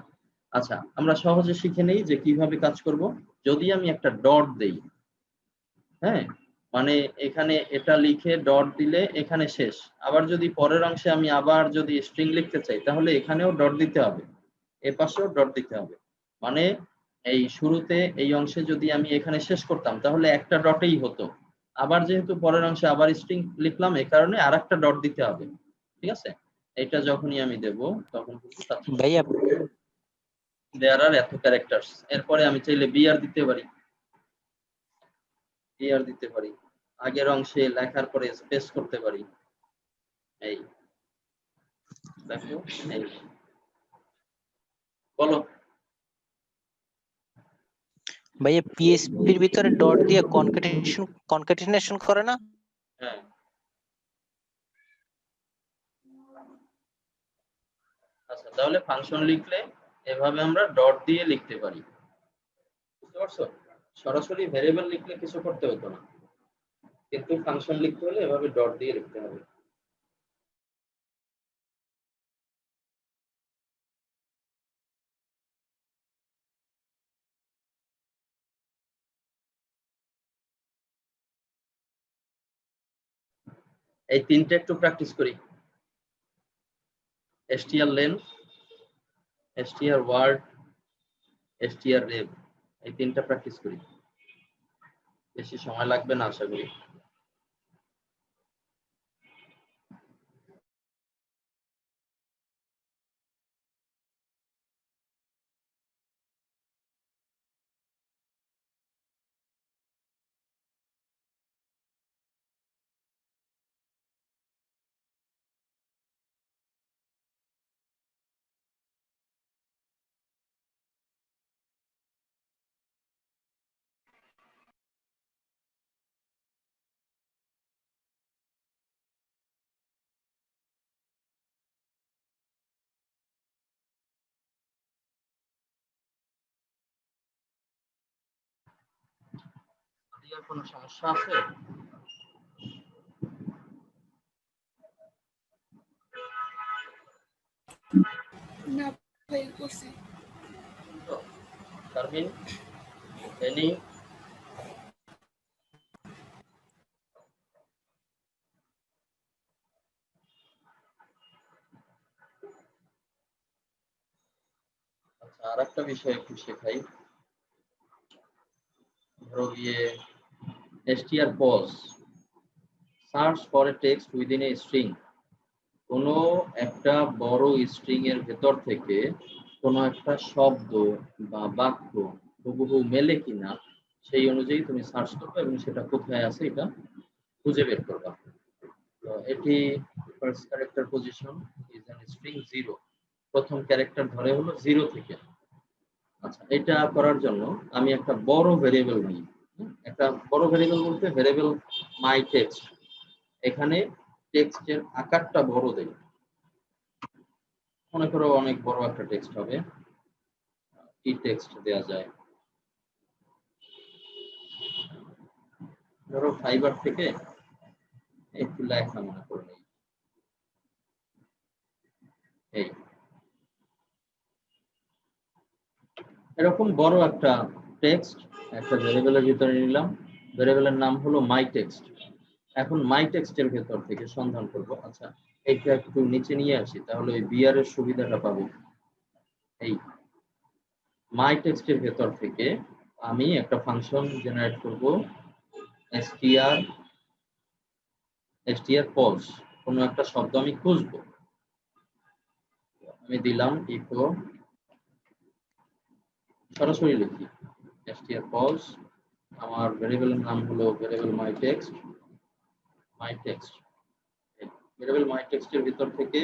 আচ্ছা, আমরা সহজে শিখে নেই যে কিভাবে কাজ করব। যদি আমি একটা ডট দেই, হ্যাঁ, মানে এখানে এটা লিখে ডট দিলে এখানে শেষ। আবার যদি পরের অংশে আমি আবার যদি স্ট্রিং লিখতে চাই তাহলে এখানেও ডট দিতে হবে, এ পাশেও ডট দিতে হবে। মানে এই শুরুতে এই অংশে যদি আমি এখানে শেষ করতাম তাহলে একটা ডটেই হতো। আবার যেহেতু পরের অংশে আবার স্ট্রিং লিখলাম, এই কারণে আরেকটা ডট দিতে হবে। ঠিক আছে? এটা যখনই আমি দেব তখন কিন্তু ভাইয়া দেয়ার আর এত ক্যারেক্টারস, এরপরে আমি চাইলে বিআর দিতে পারি, বিআর দিতে পারি, আগের অংশে লেখার পরে স্পেস করতে পারি। এই দেখো, এই বলো। ভাইয়া পিএসপির ভিতরে ডট দিয়ে কনক্যাটেনেশন করে না? হ্যাঁ, আচ্ছা তাহলে ফাংশন লিখলে এভাবে আমরা ডট দিয়ে লিখতে পারি। বুঝতে পারছো? সরাসরি ভেরিয়েবল লিখলে কিছু করতে হতো না, কিন্তু ফাংশন লিখতে হলে এভাবে ডট দিয়ে লিখতে হবে। এই তিনটে একটু প্র্যাকটিস করি। str len, str word, str rev, এই তিনটা প্র্যাকটিস করি। বেশি সময় লাগবে না আশা করি। আর কোনো সমস্যা আছে? না ভাই করছি। শারমিন, এনি? আচ্ছা, আর একটা বিষয় একটু শেখাই। ধরো গিয়ে str pause, search for a text within a string, কোনো একটা বড় স্ট্রিং এর ভেতর থেকে কোনো একটা শব্দ বা বাক্য হুবহু মেলে কিনা সেই অনুযায়ী তুমি সার্চ করবে এবং সেটা কোথায় আছে এটা খুঁজে বের করবা। তো এটি first character position is an string 0, প্রথম ক্যারেক্টার ধরে হলো 0 থেকে। আচ্ছা, এটা করার জন্য আমি একটা বড় ভেরিয়েবল নিই। একটা বড় ভেরিয়েবল বলতে ভেরিয়েবল মাই টেক্সট, এখানে টেক্সটের আকারটা বড় দেই। মনে করো অনেক বড় একটা টেক্সট হবে, কি টেক্সট দেয়া যায়, ধরো ফাইবার থেকে একটু লেখা মনে করে নেই, এই এরকম বড় একটা টেক্সট একটা ভেরিয়েবলের ভিতরে নিলাম, ভেরিয়েবলের নাম হলো মাই টেক্সট। এখন মাই টেক্সটের ভেতর থেকে সন্ধান করব। আচ্ছা, এইটা একটু নিচে নিয়ে আসি, তাহলে ওই বিআর এর সুবিধাটা পাবো। এই মাই টেক্সটের ভেতর থেকে আমি একটা ফাংশন জেনারেট করব, str pause, কোনো একটা শব্দ আমি খুঁজবো। আমি দিলাম ইকো, সরাসরি লিখি str pause, আমার ভেরিয়েবলের নাম হলো ভেরিয়েবল মাই টেক্সট। ভেরিয়েবল মাই টেক্সটের ভিতর থেকে,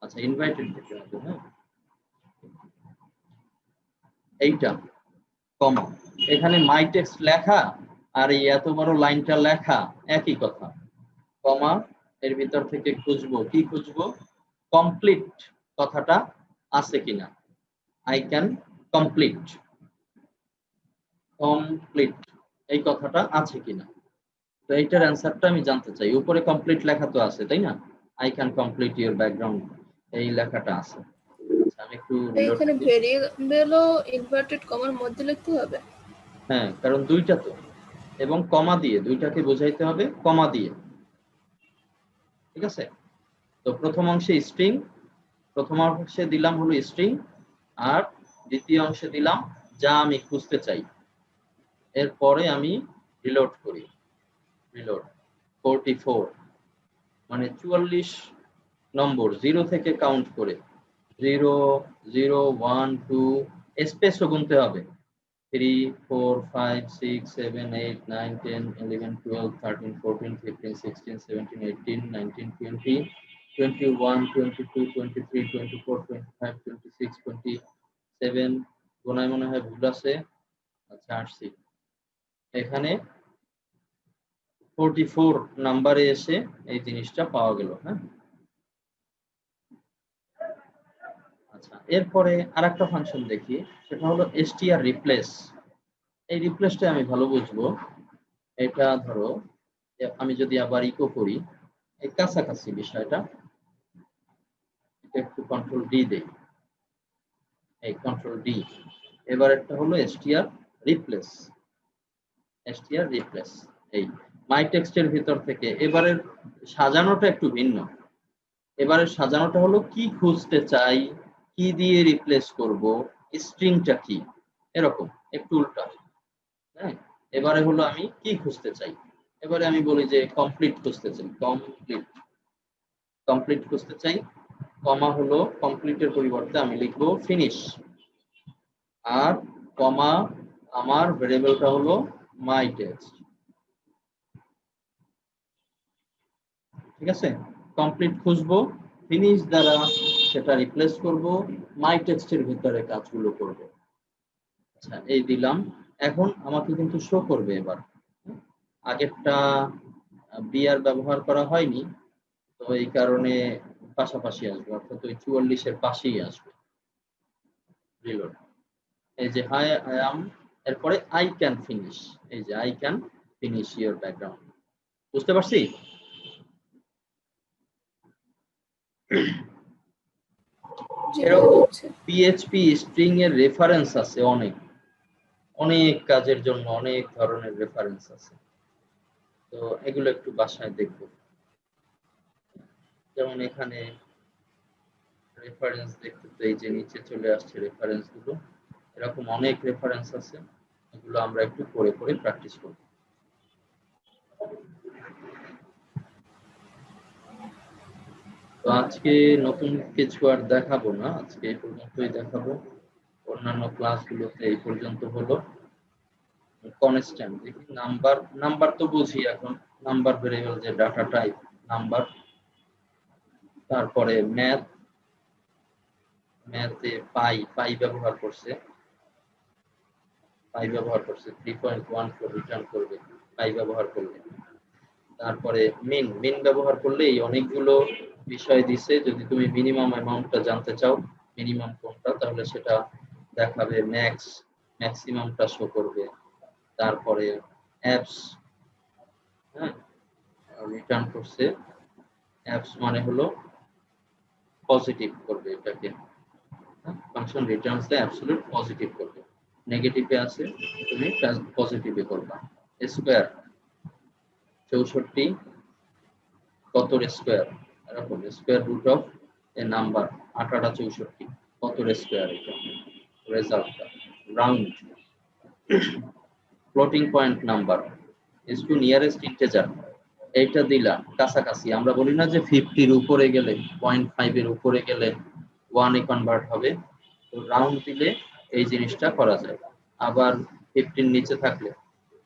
আচ্ছা ইনভাইটেড থেকে হবে, হ্যাঁ এইটা কমা, এখানে মাই টেক্সট লেখা আর এই এত বড় লাইনটা লেখা একই কথা। কমা, এর ভিতর থেকে খুঁজবো, কি খুঁজবো, কমপ্লিট কথাটা আছে কিনা, আই ক্যান কমপ্লিট, কমপ্লিট এই কথাটা আছে কিনা। তো এইটার অ্যান্সারটা আমি জানতে চাই। উপরে কমপ্লিট লেখা তো আছে, তাই না, I can complete your background, এই লেখাটা আছে। আচ্ছা, আমি একটু রিলোড এখানে করি। ভেরিয়েবলও ইনভার্টেড কমার মধ্যে লিখতে হবে। হ্যাঁ, কারণ দুইটা তো, এবং কমা দিয়ে দুইটাকে বোঝাইতে হবে, কমা দিয়ে, ঠিক আছে। তো প্রথম অংশে স্ট্রিং, প্রথম অংশে দিলাম হলো স্ট্রিং, আর দ্বিতীয় অংশে দিলাম যা আমি খুঁজতে চাই। এরপরে আমি রিলোড করি, রিলোড 44, মানে 44 নম্বর, 0 থেকে কাউন্ট করে 0 0 1 2, স্পেসও গুনতে হবে, 3 4 5 6 7 8 9 10 11 12 13 14 15 16 17 18 19 20 21 22 23 24 25 26 27, গোনায় মনে হয় ভুল আছে। আচ্ছা, আসছি এখানে 44 নাম্বারে এসে এই জিনিসটা পাওয়া গেল। হ্যাঁ, আচ্ছা, এরপরে আরেকটা ফাংশন দেখি, সেটা হলো str replace। এই রিপ্লেসটা আমি ভালো বুঝবো। এটা ধরো আমি যদি আবার ইকো করি, এই কাছাকাছি বিষয়টা, এটা একটু কন্ট্রোল ডি দেই, এই কন্ট্রোল ডি। এবার একটা হলো str replace, এই মাই টেক্সটের ভিতর থেকে এবারের সাজানোটা একটু ভিন্ন। এবারের সাজানোটা হলো কি খুঁজতে চাই, কি দিয়ে রিপ্লেস করব, স্ট্রিংটা কি, এরকম একটু উল্টা। হ্যাঁ, এবারে হলো আমি কি খুঁজতে চাই, এবারে আমি বলি যে কমপ্লিট খুঁজতে চাই, কমপ্লিট খুঁজতে চাই, কমা হলো কমপ্লিটের পরিবর্তে আমি লিখবো ফিনিশ, আর কমা আমার ভেরিয়েবলটা হলো মাই টেক্সট। ঠিক আছে, কমপ্লিট খুঁজবো, ফিনিশ দ্বারা সেটা রিপ্লেস করব, মাই টেক্সটের ভিতরে কাজগুলো করব। আচ্ছা, এই দিলাম। এখন আমাকে কিন্তু শো করবে এবার। আগেরটা বিআর ব্যবহার করা হয়নি, তো এই কারণে পাশাপাশি আসবে, অর্থাৎ ওই 44 এর পাশেই আসবে। রিলোড। এই যে হাই আই অ্যাম, এরপরে আই ক্যান ফিনিশ, এই যে I can finish your background. বুঝতে পারছি? এরকম পিএইচপি স্ট্রিং এর রেফারেন্স আছে অনেক, অনেক কাজের জন্য অনেক ধরনের রেফারেন্স আছে, তো এগুলো একটু বাসায় দেখব। যেমন এখানে রেফারেন্স দেখতে, তো এই যে নিচে চলে আসছে রেফারেন্স গুলো, এরকম অনেক রেফারেন্স আছে, এগুলো আমরা একটু পড়ে পড়ে প্র্যাকটিস করব। তো আজকে নতুন কিছু আর দেখাবো না, আজকে এই পর্যন্তই দেখাবো। অন্যান্য ক্লাসগুলোতে এই পর্যন্ত হলো। কনস্ট্যান্ট দেখি, নাম্বার তো বুঝি এখন, নাম্বার ভেরিয়েবল যে ডাটা টাইপ নাম্বার। তারপরে ম্যাথে পাই ব্যবহার করছে, 3.14 রিটার্ন করবে পাই ব্যবহার করলে। তারপরে মিন ব্যবহার করলে এই অনেকগুলো বিষয় দিছে, যদি তুমি মিনিমাম অ্যামাউন্টটা জানতে চাও, মিনিমাম কোনটা, তাহলে সেটা দেখাবে, ম্যাক্সিমামটা শো করবে। তারপরে অ্যাপস, হ্যাঁ, রিটার্ন করছে, অ্যাপস মানে হলো পজিটিভ করবে এটাকে, function returns the absolute positive করবে, নেগেটিভে আছে তুমি পজিটিভে করবা। স্কয়ার 64 কতর স্কয়ার, এরকম square root of a number 8 কতর স্কয়ার, এটা রেজাল্টটা। Round, floating point number is to nearest integer, এইটা দিলাম কাছাকাছি। আমরা বলি না যে 50 এর উপরে গেলে, 0.5 এর উপরে গেলে 1 এ কনভার্ট হবে, তো রাউন্ড দিলে এই জিনিসটা করা যায়। আবার 15 নিচে থাকলে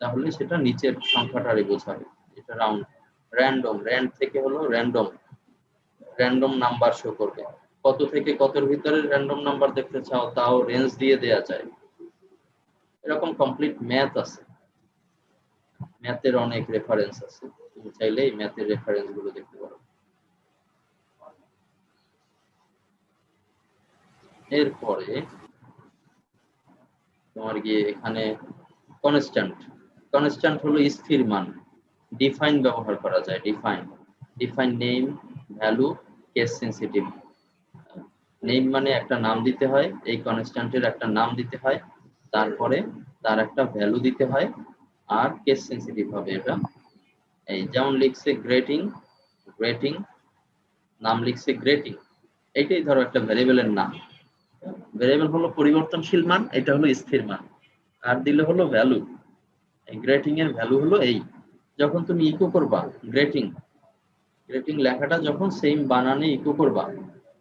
তাহলে সেটা নিচের সংখ্যাটারই বোঝাবে, এটা রাউন্ড। র্যান্ড থেকে হলো র্যান্ডম নাম্বার শো করবে, কত থেকে কতর ভিতরে র্যান্ডম নাম্বার দেখতে চাও তাও রেঞ্জ দিয়ে দেয়া যায়। এরকম কমপ্লিট ম্যাথ আছে, ম্যাথের অনেক রেফারেন্স আছে, তুমি চাইলে এই ম্যাথের রেফারেন্স গুলো দেখতে পারো। এরপরে তোমার গিয়ে এখানে কনস্ট্যান্ট হলো স্থির মান, ডিফাইন ব্যবহার করা যায়, define name, value, case sensitive. Name মানে একটা নাম দিতে হয়, এই কনস্ট্যান্টের একটা নাম দিতে হয়, তারপরে তার একটা ভ্যালু দিতে হয়, আর কেস সেনসিটিভ হবে এটা। এই যেমন লিখছে গ্রেটিং, নাম লিখছে গ্রেটিং, এইটাই ধরো একটা ভ্যারিয়েবলের নাম। ভ্যারিয়েবল হলো পরিবর্তনশীল মান, এটা হলো স্থির মান, আর দিলে হলো ভ্যালু। এই গ্রেটিং এর ভ্যালু হলো এই, যখন তুমি ইকো করবা গ্রেটিং লেখাটা যখন সেম বানানে ইকো করবা,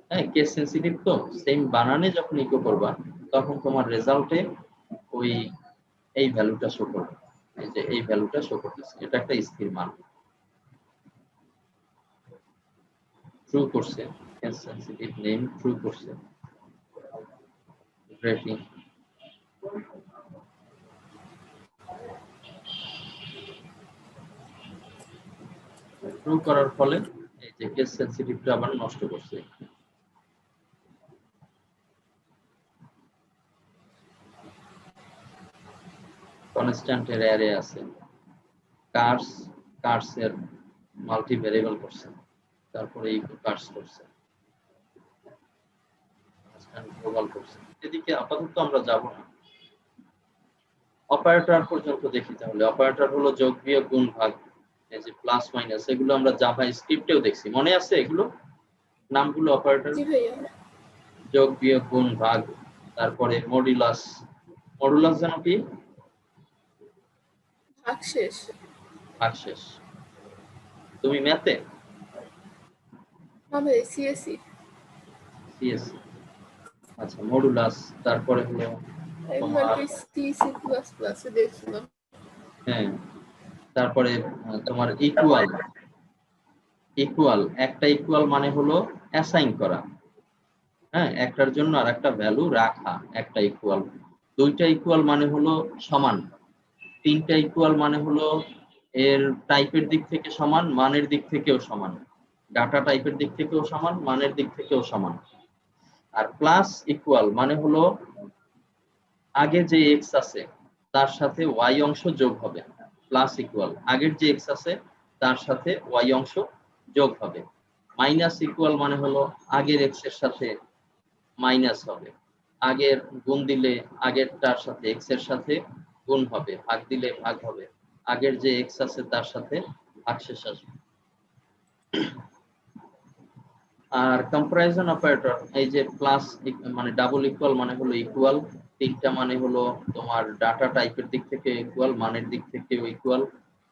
হ্যাঁ, কেস সেনসিটিভ তো, সেম বানানে যখন ইকো করবা তখন তোমার রেজাল্টে ওই এই ভ্যালুটা শো করবে, এই যে এই ভ্যালুটা শো করতেছে, এটা একটা স্থির মান। ট্রু করছে, কেস সেনসিটিভ নেম ট্রু করছে, গ্রেটিং। ট্রু করার ফলে এই যে কেস সেনসিটিভটা আবার নষ্ট করছে। কনস্ট্যান্টের অ্যারে আছে, কার্স এর মাল্টি ভেরিয়েবল করছে, তারপরে ইকো কার্স করছে, গ্লোবাল করছে। এদিকে আপাতত আমরা যাব না, অপারেটর পর্যন্ত দেখি। তাহলে অপারেটর হলো যোগ বিয়োগ গুণ ভাগ, এই যে প্লাস মাইনাস, এগুলো আমরা জাভা স্ক্রিপ্টেও দেখছি, মনে আছে এগুলো নামগুলো অপারেটর? জি ভাইয়া। যোগ বিয়োগ গুণ ভাগ, তারপরে মডুলাস। মডুলাস জানো কি? ভাগশেষ। ভাগশেষ। তুমি ম্যাথে? না ভাই, সিএসসি। সিএসসি। আচ্ছা, মডুলাস। তারপরে হলো এগুলো আর তোমার কি সি সি প্লাস প্লাসে দেখছিলাম। হ্যাঁ, তারপরে তোমার ইকুয়াল। ইকুয়াল, একটা ইকুয়াল মানে হলো অ্যাসাইন করা, হ্যাঁ, একটার জন্য আর একটা ভ্যালু রাখা, একটা ইকুয়াল। দুইটা ইকুয়াল মানে হলো সমান। তিনটা ইকুয়াল মানে হলো এর টাইপের দিক থেকে সমান, মানের দিক থেকেও সমান। ডাটা টাইপের দিক থেকেও সমান, মানের দিক থেকেও সমান। আর প্লাস ইকুয়াল মানে হলো আগে যে এক্স আছে তার সাথে ওয়াই অংশ যোগ হবে। প্লাস ইকুয়াল, আগের যে এক্স আছে তার সাথে ওয়াই অংশ যোগ হবে। মাইনাস ইকুয়াল মানে হলো আগের এক্স এর সাথে মাইনাস হবে, আগের গুণ দিলে আগেরটার সাথে এক্স এর সাথে গুণ হবে, ভাগ দিলে ভাগ হবে, আগের যে এক্স আছে তার সাথে ভাগশেষ আসবে। আর কম্পারিজন অপারেটর, এই যে প্লাস মানে ডাবল ইকুয়াল মানে হলো ইকুয়াল, তিনটা মানে হলো তোমার ডাটা টাইপের দিক থেকে ইকুয়াল, মানের দিক থেকেও ইকুয়াল।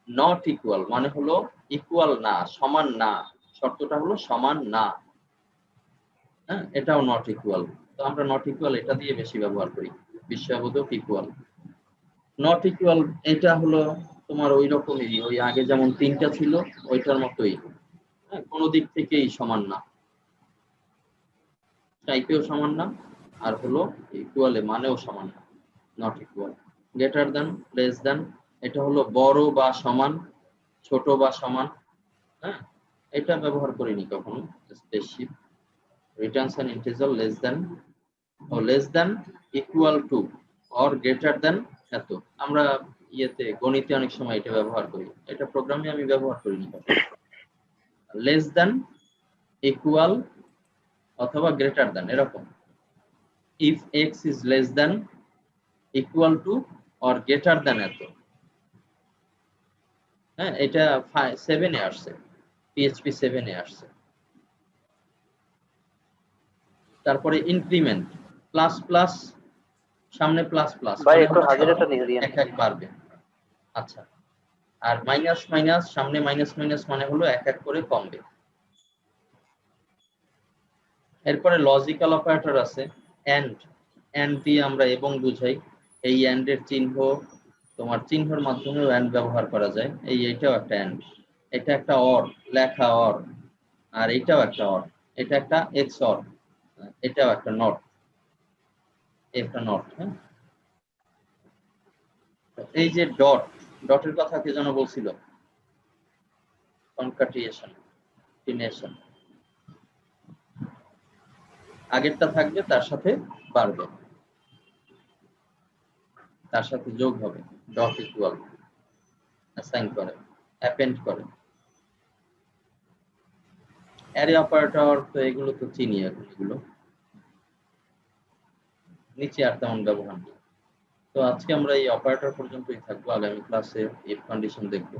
নট ইকুয়াল মানে হলো ইকুয়াল না, সমান না, শর্তটা হলো সমান না, হ্যাঁ, এটাও নট ইকুয়াল। তো আমরা নট ইকুয়াল এটা দিয়ে বেশি ব্যবহার করি। বিস্ময়বোধক ইকুয়াল। নট ইকুয়াল এটা হলো তোমার ওই রকমই, ওই আগে যেমন তিনটা ছিল ওইটার মতোই, হ্যাঁ, কোনো দিক থেকেই সমান না, টাইপেও সমান না, আর হলো ইকুয়ালে মানেও সমান না, not equal. Greater than, less than, এটা হলো বড় বা সমান, ছোট বা সমান, হ্যাঁ, এটা ব্যবহার করিনি কখনো। Spaceship, returns an integer less than, ও less than, equal to, or greater than এত। আমরা ইয়েতে গণিতে অনেক সময় এটা ব্যবহার করি, এটা প্রোগ্রামে আমি ব্যবহার করিনি কখনো। লেস দেন, ইকুয়াল অথবা গ্রেটার দেন, এরকম। If x is less than, equal to, or greater than এত, হ্যাঁ, এটা 7 এ আসছে, পিএইচপি 7 এ আসছে। তারপরে ইনক্রিমেন্ট, প্লাস প্লাস সামনে প্লাস প্লাস ভাই একটু হাজিরাটা নিয়ে দিন। এক এক বাড়বে। আচ্ছা, আর মাইনাস মাইনাস সামনে মাইনাস মাইনাস মানে হলো এক এক করে কমবে। এরপরে লজিক্যাল অপারেটর আছে এন্ড। এন্ড দিয়ে আমরা এবং বুঝাই। এই এন্ড এর চিহ্ন, তোমার চিহ্নের মাধ্যমেও এন্ড ব্যবহার করা যায়। এইটাও একটা এন্ড, এটা একটা অর, লেখা অর, আর এটাও একটা অর, এটা একটা এক্স অর, এটাও একটা নট, একটা নট, হ্যাঁ। এই যে ডট, ডটের কথা কে যেন বলছিল, কনকাটিয়েশন, টিনেশন, আগেরটা থাকবে তার সাথে বাড়বে, তার সাথে যোগ হবে, ডট ইকুয়াল, অ্যাসাইন করে, অ্যাপেন্ড করে। অ্যারে অপারেটর তো এগুলো তো চিনি, এগুলো নিচে আর তেমন ব্যবহার নেই। তো আজকে আমরা এই অপারেটর পর্যন্তই থাকবো, আগামী ক্লাসে ইফ কন্ডিশন দেখবো।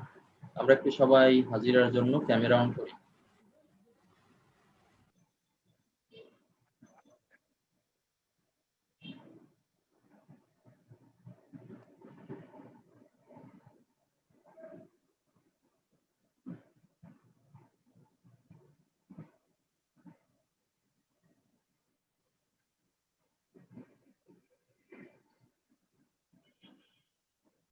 আমরা একটু সবাই হাজিরার জন্য ক্যামেরা অন করি।